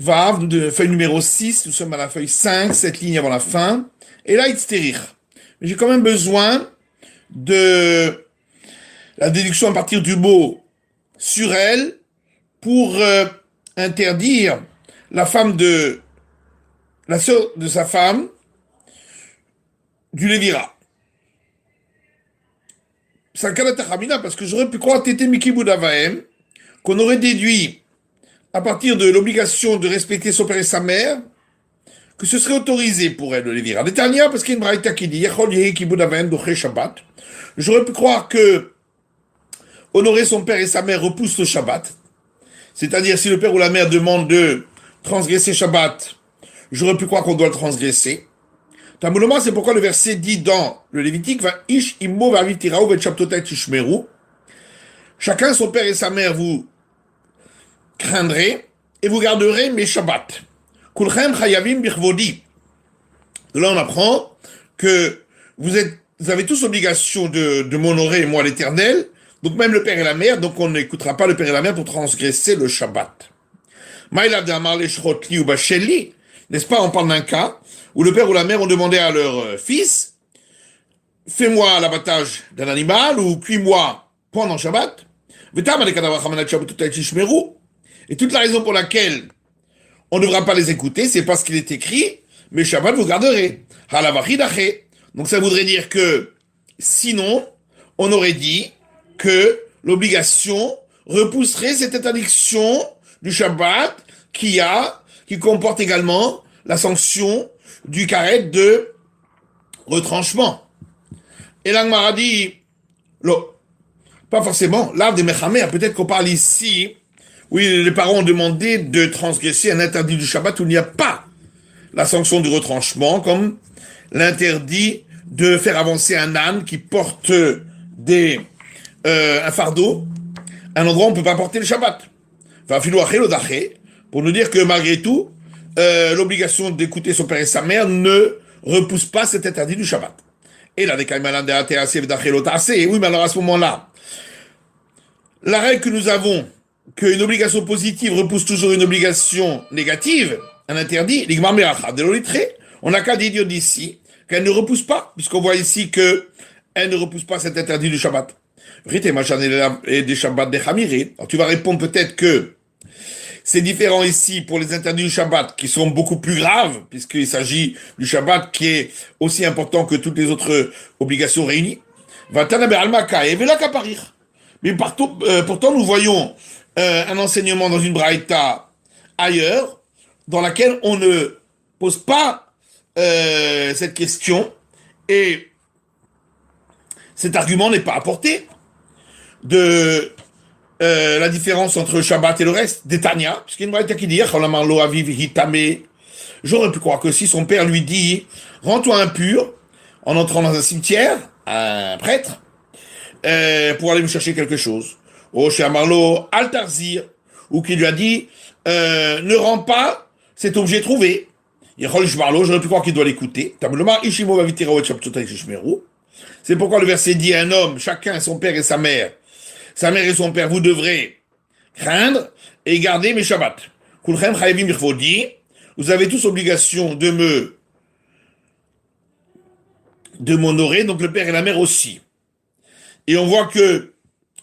Vav, de feuille numéro 6, nous sommes à la feuille 5, cette ligne avant la fin. Et là, itzterir. Mais j'ai quand même besoin de la déduction à partir du mot sur elle pour interdire la femme de la sœur de sa femme du Lévira. C'est un cas d'Atachamina parce que j'aurais pu croire Tété Miki Boudavaem qu'on aurait déduit à partir de l'obligation de respecter son père et sa mère que ce serait autorisé pour elle le Lévira. Détania parce qu'il y a une braïta qui dit Yachol Yehi Ki Boudavaem Doché Shabbat. J'aurais pu croire que honorer son père et sa mère repousse le Shabbat. C'est-à-dire si le père ou la mère demande de transgresser Shabbat, j'aurais pu croire qu'on doit le transgresser. Tamouloma, c'est pourquoi le verset dit dans le Lévitique, va ish immo va vitiraou vet shabtotai tishmeru. Chacun son père et sa mère vous craindrez et vous garderez mes Shabbats. Kulchem chayavim birvodi. De là on apprend que vous avez tous obligation de m'honorer, moi l'Éternel, donc même le père et la mère, donc on n'écoutera pas le père et la mère pour transgresser le Shabbat. Maïlav de amar leshrotli ou bacheli, n'est-ce pas, on parle d'un cas où le père ou la mère ont demandé à leur fils, fais-moi l'abattage d'un animal ou cuis-moi pendant Shabbat. Et toute la raison pour laquelle on ne devra pas les écouter, c'est parce qu'il est écrit, mais Shabbat vous garderez. Donc ça voudrait dire que, sinon, on aurait dit que l'obligation repousserait cette interdiction du Shabbat qui comporte également la sanction du carré de retranchement. Et l'Agmara dit, pas forcément, l'arbre des Mechamer, peut-être qu'on parle ici, oui, les parents ont demandé de transgresser un interdit du Shabbat où il n'y a pas la sanction du retranchement, comme l'interdit de faire avancer un âne qui porte un fardeau, un endroit où on ne peut pas porter le Shabbat. Pour nous dire que malgré tout, l'obligation d'écouter son père et sa mère ne repousse pas cet interdit du Shabbat. Et là, oui, mais alors à ce moment-là, la règle que nous avons, qu'une obligation positive repousse toujours une obligation négative, un interdit, on n'a qu'à dire d'ici qu'elle ne repousse pas, puisqu'on voit ici que elle ne repousse pas cet interdit du Shabbat. Et des Shabbat des Chamiré. Alors tu vas répondre peut-être que c'est différent ici pour les interdits du Shabbat qui sont beaucoup plus graves, puisqu'il s'agit du Shabbat qui est aussi important que toutes les autres obligations réunies. Mais pourtant, nous voyons un enseignement dans une braïta ailleurs, dans laquelle on ne pose pas cette question, et cet argument n'est pas apporté de la différence entre le Shabbat et le reste, d'Etania, parce qu'il y a une braïta qui dit j'aurais pu croire que si son père lui dit rends-toi impur en entrant dans un cimetière, un prêtre, pour aller me chercher quelque chose. Oh, chez Amarlo, Altarzir, ou qui lui a dit ne rends pas cet objet trouvé. J'aurais pu croire qu'il doit l'écouter. C'est pourquoi le verset dit un homme, chacun son père et sa mère et son père, vous devrez craindre et garder mes Shabbats. Vous avez tous obligation de m'honorer, donc le père et la mère aussi. Et on voit que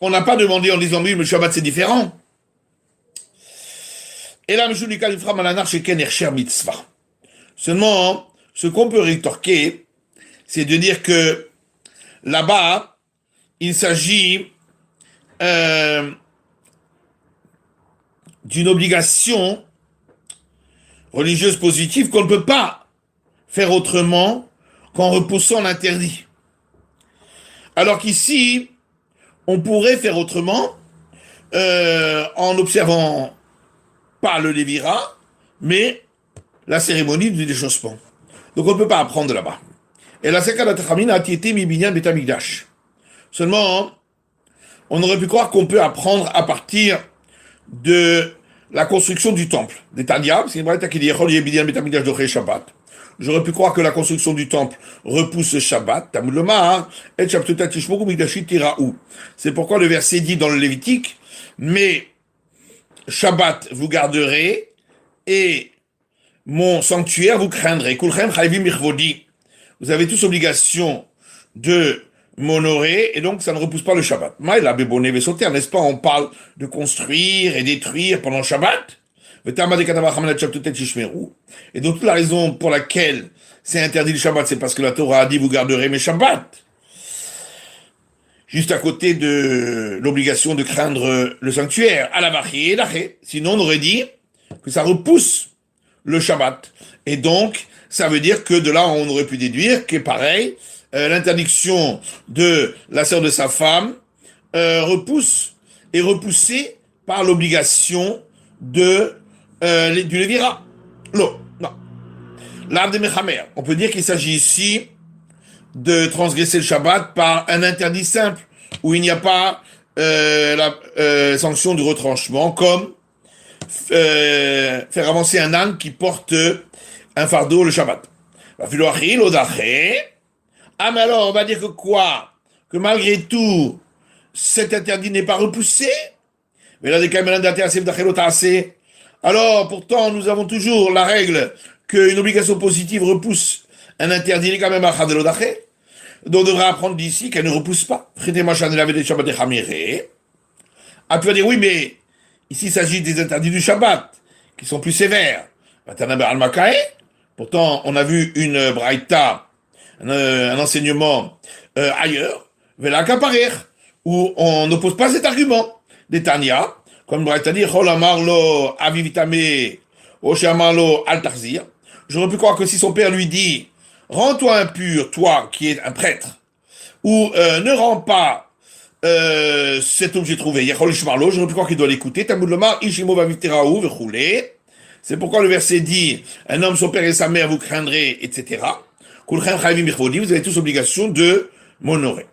on n'a pas demandé en disant oui, mais le Shabbat c'est différent. Et là, monsieur Lucas, il fera malanar chez Ken Ercher Mitzvah. Seulement, ce qu'on peut rétorquer, c'est de dire que là-bas, il s'agit d'une obligation religieuse positive qu'on ne peut pas faire autrement qu'en repoussant l'interdit. Alors qu'ici, on pourrait faire autrement en observant pas le Lévira, mais la cérémonie du déchaussement. Donc on ne peut pas apprendre de là-bas. Et la Seka d'Atachamina a été mi binyan betamikdash. Seulement, on aurait pu croire qu'on peut apprendre à partir de la construction du temple. Des Tanya, c'est une braïta qui dit Shabbat. J'aurais pu croire que la construction du temple repousse le Shabbat. C'est pourquoi le verset dit dans le Lévitique, mais Shabbat vous garderez et mon sanctuaire, vous craindrez. Kulchem chayvim ichvodi. Vous avez tous obligation de m'honorer, et donc ça ne repousse pas le Shabbat. Maïla beboné vesoter, n'est-ce pas, on parle de construire et détruire pendant le Shabbat. Et donc toute la raison pour laquelle c'est interdit le Shabbat, c'est parce que la Torah a dit vous garderez mes Shabbats. Juste à côté de l'obligation de craindre le sanctuaire, à la vachi et l'aché. Sinon on aurait dit que ça repousse le Shabbat. Et donc, ça veut dire que de là, on aurait pu déduire que pareil, l'interdiction de la sœur de sa femme est repoussée par l'obligation du Lévira. Non. L'art de Mechamer. On peut dire qu'il s'agit ici de transgresser le Shabbat par un interdit simple, où il n'y a pas la sanction du retranchement, comme faire avancer un âne qui porte un fardeau le Shabbat. Ah mais alors on va dire que quoi? Que malgré tout, cet interdit n'est pas repoussé? Mais là, alors pourtant nous avons toujours la règle qu'une obligation positive repousse un interdit, donc on devrait apprendre d'ici qu'elle ne repousse pas. Ah, tu vas dire oui, mais ici il s'agit des interdits du Shabbat qui sont plus sévères. Pourtant, on a vu une braïta, un enseignement ailleurs, où on n'oppose pas cet argument. Des Tanya, comme braïta dit, j'aurais pu croire que si son père lui dit, rends-toi impur, toi qui es un prêtre, ou ne rends pas cet objet trouvé, j'aurais pu croire qu'il doit l'écouter, c'est pourquoi le verset dit, un homme, son père et sa mère, vous craindrez, etc. Vous avez tous obligation de m'honorer.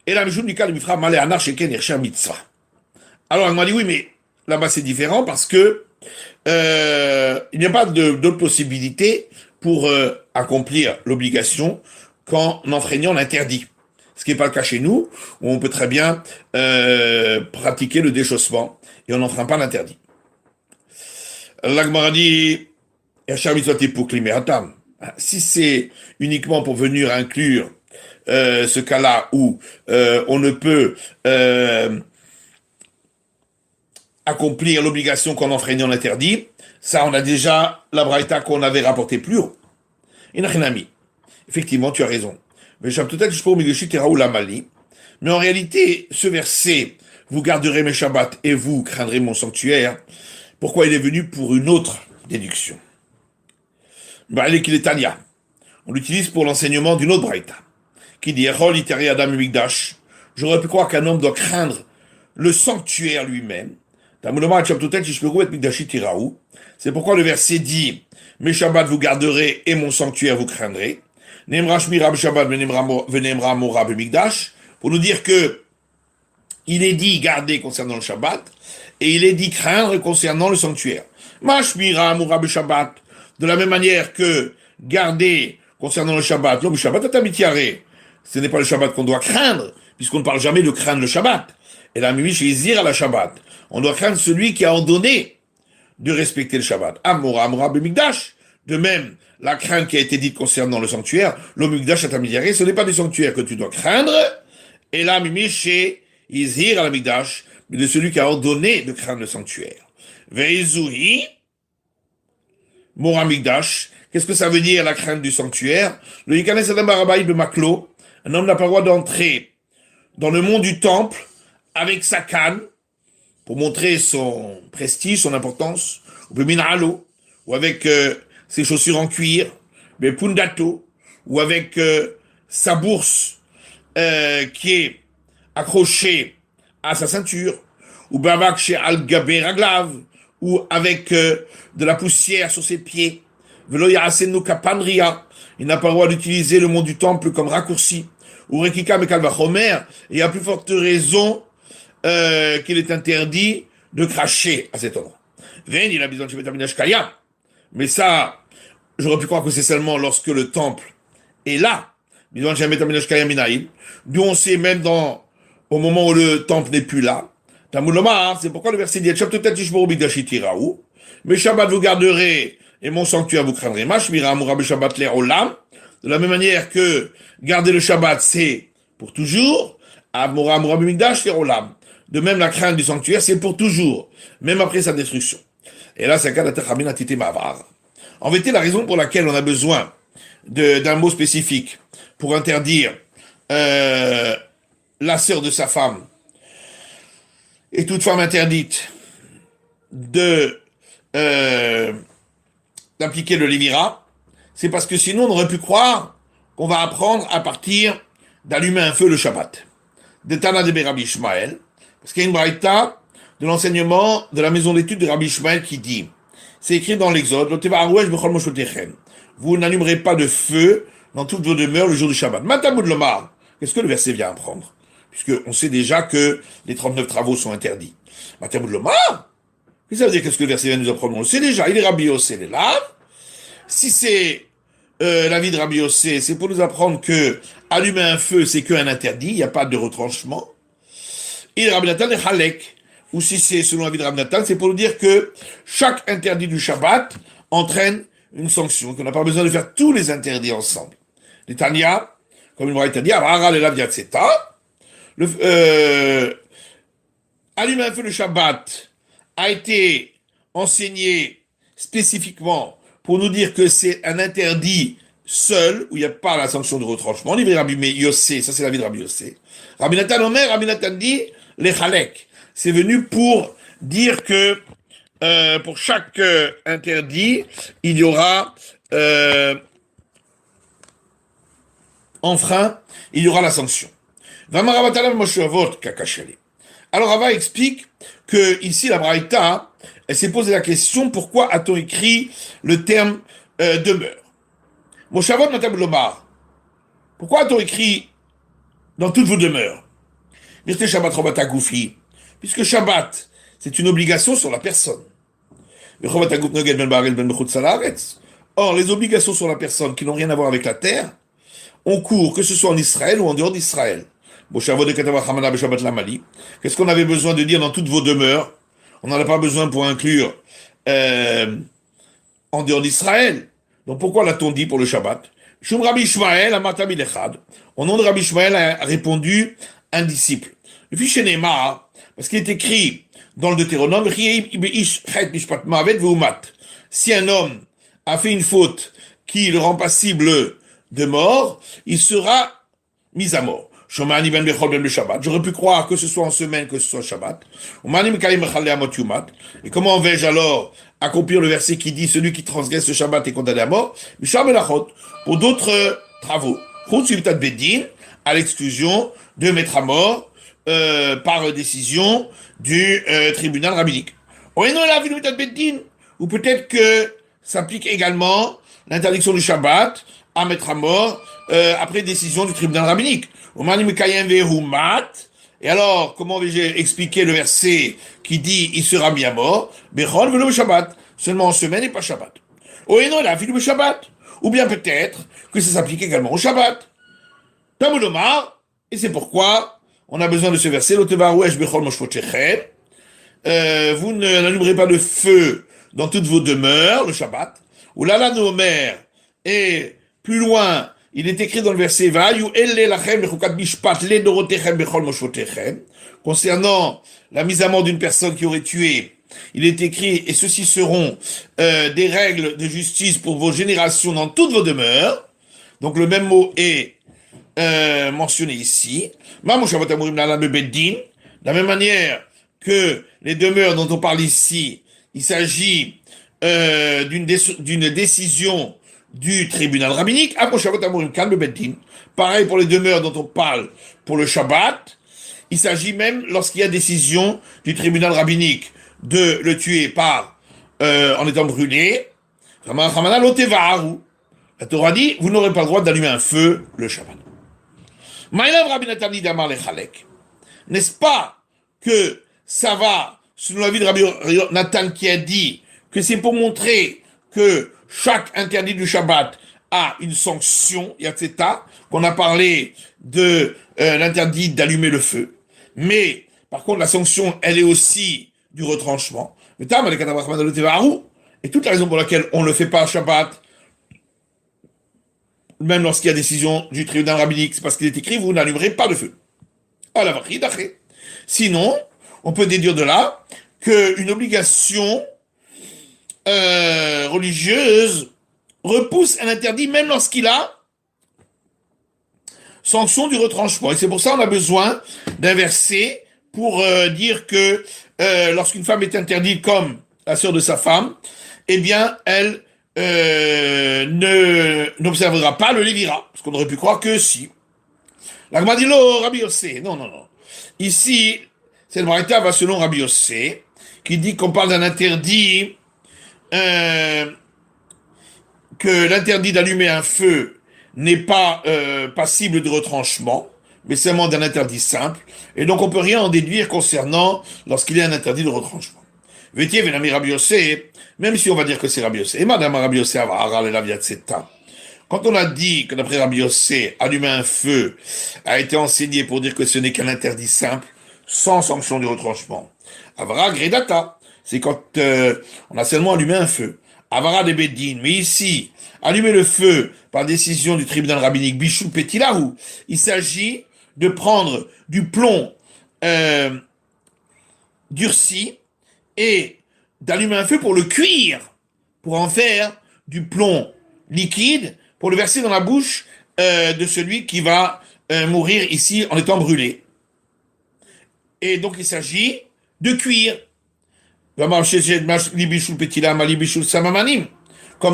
Et la Mishnah du cas de Mifra, Malé Anar Sheken Ersha Mitzvah. Alors, elle m'a dit, oui, mais là-bas c'est différent parce que il n'y a pas d'autre possibilité pour accomplir l'obligation qu'en enfreignant l'interdit. Ce qui n'est pas le cas chez nous, où on peut très bien pratiquer le déchaussement et on n'enfreint pas l'interdit. L'Agmara dit, si c'est uniquement pour venir inclure ce cas-là où on ne peut accomplir l'obligation qu'en enfreignant l'interdit, ça on a déjà la braïta qu'on avait rapportée plus haut. Inachinami. Effectivement, tu as raison. Mais en réalité, ce verset, vous garderez mes Shabbats et vous craindrez mon sanctuaire, pourquoi il est venu pour une autre déduction? On l'utilise pour l'enseignement d'une autre braïta, qui dit, j'aurais pu croire qu'un homme doit craindre le sanctuaire lui-même. C'est pourquoi le verset dit, mes Shabbats vous garderez et mon sanctuaire vous craindrez. Pour nous dire que il est dit garder concernant le Shabbat et il est dit craindre concernant le sanctuaire. De la même manière que garder concernant le Shabbat, ce n'est pas le Shabbat qu'on doit craindre, puisqu'on ne parle jamais de craindre le Shabbat. Et la mimi chez Izir à la Shabbat. On doit craindre celui qui a ordonné de respecter le Shabbat. De même, la crainte qui a été dite concernant le sanctuaire, l'omigdash atamidjaré, ce n'est pas du sanctuaire que tu dois craindre, et la mimi chez Izir à la migdash, mais de celui qui a ordonné de craindre le sanctuaire. Veizuhi, Moramigdash, qu'est-ce que ça veut dire la crainte du sanctuaire? Le Yikanes Adam Barabaï de Maklo, un homme n'a pas le droit d'entrer dans le mont du temple avec sa canne, pour montrer son prestige, son importance, ou minalo, ou avec ses chaussures en cuir, mais pundato, ou avec sa bourse qui est accrochée à sa ceinture, ou babak chez al-gabé raglav, ou avec de la poussière sur ses pieds. Velo yarasenu kapanria, il n'a pas le droit d'utiliser le mont du temple comme raccourci, ou rekika mekalvachomer, et à plus forte raison qu'il est interdit de cracher à cet endroit. Il a besoin de mais ça, j'aurais pu croire que c'est seulement lorsque le temple est là. D'où on sait même au moment où le temple n'est plus là. Talmud Lomar, c'est pourquoi le verset dit mais Shabbat vous garderez et mon sanctuaire vous craindrez. Mashmira Amura Shabbat Ler Olam. De la même manière que garder le Shabbat c'est pour toujours. Amura Amura B'Mikdash Ler Olam. De même la crainte du sanctuaire c'est pour toujours, même après sa destruction. Et là c'est un cas d'Atachamina Tite Mavar. En vérité, la raison pour laquelle on a besoin d'un mot spécifique pour interdire la sœur de sa femme et toute femme interdite d'appliquer le lévira, c'est parce que sinon on aurait pu croire qu'on va apprendre à partir d'allumer un feu le Shabbat. De Tana de Rabbi Ishmael, parce qu'il y a une braïta de l'enseignement de la maison d'études de Rabbi Ishmael qui dit, c'est écrit dans l'Exode, vous n'allumerez pas de feu dans toutes vos demeures le jour du Shabbat. Matamud Lomar, qu'est-ce que le verset vient apprendre? Puisqu'on sait déjà que les 39 travaux sont interdits. Matamud Lomar, qu'est-ce que ça veut dire? Qu'est-ce que le verset vient nous apprendre? On le sait déjà, il est Rabbi Yossé, il est là. Si c'est l'avis de Rabbi Yossé, c'est pour nous apprendre que allumer un feu, c'est qu'un interdit, il n'y a pas de retranchement. Et Rabbi Nathan est Halek. Ou si c'est selon l'avis de Rabbi Nathan, c'est pour nous dire que chaque interdit du Shabbat entraîne une sanction, qu'on n'a pas besoin de faire tous les interdits ensemble. Les Tanya, comme il m'aurait dit, allumer un feu le Shabbat a été enseigné spécifiquement pour nous dire que c'est un interdit seul, où il n'y a pas la sanction de retranchement. Livre Rabbi Yossé, ça c'est l'avis de Rabbi Yossé. Rabbi Nathan Omer, Rabbi Nathan dit, les Chalek. C'est venu pour dire que pour chaque interdit, il y aura enfreint, il y aura la sanction. Alors Rava explique que ici la Braïta, elle s'est posé la question pourquoi a-t-on écrit le terme demeure. Moshavot Matab Lomar. Pourquoi a-t-on écrit dans toutes vos demeures? Puisque Shabbat, c'est une obligation sur la personne. Or, les obligations sur la personne qui n'ont rien à voir avec la terre, ont cours, que ce soit en Israël ou en dehors d'Israël. Qu'est-ce qu'on avait besoin de dire dans toutes vos demeures? On n'en a pas besoin pour inclure en dehors d'Israël. Donc pourquoi l'a-t-on dit pour le Shabbat? Shum Rabbi Ishmael, Amata Bilechad. Au nom de Rabbi Ishmael a répondu un disciple. Le fichier Neymar, parce qu'il est écrit dans le Deutéronome, si un homme a fait une faute qui le rend passible de mort, il sera mis à mort. J'aurais pu croire que ce soit en semaine, que ce soit en Shabbat. Et comment vais-je alors accomplir le verset qui dit celui qui transgresse le Shabbat est condamné à mort? Pour d'autres travaux. À l'exclusion de mettre à mort par décision du tribunal rabbinique. Ou peut-être que s'applique également l'interdiction du Shabbat à mettre à mort après décision du tribunal rabbinique. Et alors, comment vais-je expliquer le verset qui dit il sera mis à mort? Seulement en semaine et pas Shabbat. Ou bien peut-être que ça s'applique également au Shabbat. Talmud Omar, et c'est pourquoi on a besoin de ce verset. Vous n'allumerez pas de feu dans toutes vos demeures, le Shabbat. Ou là, Omer, et plus loin, il est écrit dans le verset concernant la mise à mort d'une personne qui aurait tué. Il est écrit, et ceux-ci seront des règles de justice pour vos générations dans toutes vos demeures. Donc le même mot est mentionné ici. De la même manière que les demeures dont on parle ici, il s'agit d'une décision du tribunal rabbinique. Pareil pour les demeures dont on parle pour le Shabbat. Il s'agit même lorsqu'il y a décision du tribunal rabbinique de le tuer en étant brûlé. La Torah dit, vous n'aurez pas le droit d'allumer un feu le Shabbat. N'est-ce pas que ça va, selon l'avis de Rabbi Nathan qui a dit que c'est pour montrer que chaque interdit du Shabbat a une sanction, yatseta, qu'on a parlé de l'interdit d'allumer le feu. Mais Par contre, la sanction, elle est aussi du retranchement. Et toute la raison pour laquelle on ne le fait pas à Shabbat, même lorsqu'il y a décision du tribunal rabbinique, c'est parce qu'il est écrit, vous n'allumerez pas de feu. Sinon, on peut déduire de là qu'une obligation religieuse repousse un interdit même lorsqu'il a sanction du retranchement. Et c'est pour ça qu'on a besoin d'un verset pour dire que lorsqu'une femme est interdite comme la sœur de sa femme, eh bien, elle n'observera pas le lévira. Parce qu'on aurait pu croire que si. L'Agma dit, lo, Rabbi Yossé. Non, non, non. Ici, cette braïta va selon Rabbi Yossé, qui dit qu'on parle d'un interdit, que l'interdit d'allumer un feu n'est pas passible de retranchement, mais seulement d'un interdit simple, et donc on peut rien en déduire concernant lorsqu'il y a un interdit de retranchement. Vétier Venami Rabbi Yossé, même si on va dire que c'est Rabbi Yossé, et Madame Rabbi Yossé Avara la Viatseta. Quand on a dit que d'après Rabbi Yossé, allumer un feu a été enseigné pour dire que ce n'est qu'un interdit simple, sans sanction du retranchement. Avara Gredata, c'est quand on a seulement allumé un feu. Avara de Beddin, mais ici, allumer le feu par décision du tribunal rabbinique Bishou Petilahu, il s'agit de prendre du plomb durci et d'allumer un feu pour le cuire, pour en faire du plomb liquide, pour le verser dans la bouche de celui qui va mourir ici en étant brûlé. Et donc il s'agit de cuire. Comme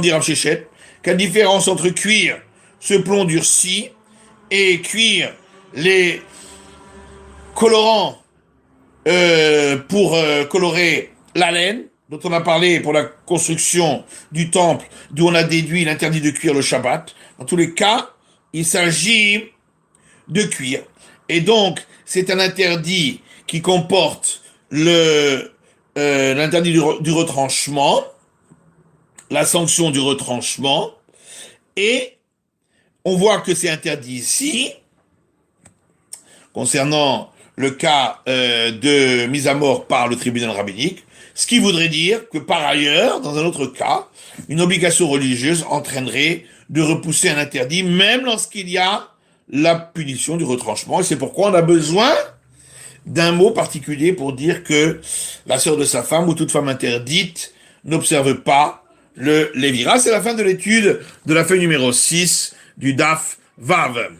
dit Rav Shechet, quelle différence entre cuire ce plomb durci et cuire les colorants pour colorer la laine, dont on a parlé pour la construction du temple, d'où on a déduit l'interdit de cuire le Shabbat. Dans tous les cas, il s'agit de cuire. Et donc, c'est un interdit qui comporte l'interdit du retranchement, la sanction du retranchement, et on voit que c'est interdit ici, concernant le cas de mise à mort par le tribunal rabbinique, ce qui voudrait dire que par ailleurs, dans un autre cas, une obligation religieuse entraînerait de repousser un interdit, même lorsqu'il y a la punition du retranchement. Et c'est pourquoi on a besoin d'un mot particulier pour dire que la sœur de sa femme ou toute femme interdite n'observe pas le lévira. C'est la fin de l'étude de la feuille numéro 6 du Daf Vav.